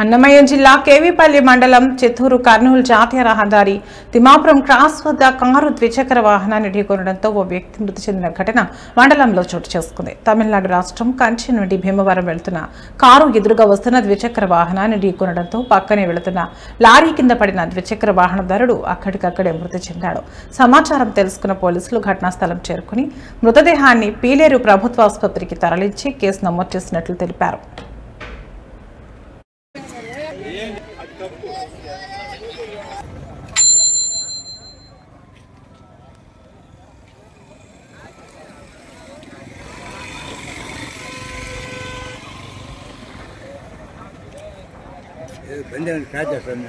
అన్నమయ్య జిల్లా కేవీపల్లి మండలం చిత్తూరు కర్నూలు జాతీయ రహదారి తిమ్మాపురం క్రాస్ వద్ద కారు ద్విచక్ర వాహనాన్ని ఢీకొనడంతో ఓ వ్యక్తి మృతి చెందిన ఘటన మండలంలో చోటు చేసుకుంది. తమిళనాడు రాష్ట్రం కంచి నుండి భీమవరం వెళ్తున్న కారు ఎదురుగా వస్తున్న ద్విచక్ర వాహనాన్ని ఢీకొనడంతో పక్కనే వెళుతున్న లారీ కింద పడిన ద్విచక్ర వాహనదారుడు అక్కడికక్కడే మృతి చెందాడు. సమాచారం తెలుసుకున్న పోలీసులు ఘటనా స్థలం చేరుకుని మృతదేహాన్ని పీలేరు ప్రభుత్వ ఆసుపత్రికి తరలించి కేసు నమోదు చేసినట్లు తెలిపారు. బండి క్రాచ్ చేస్తాను.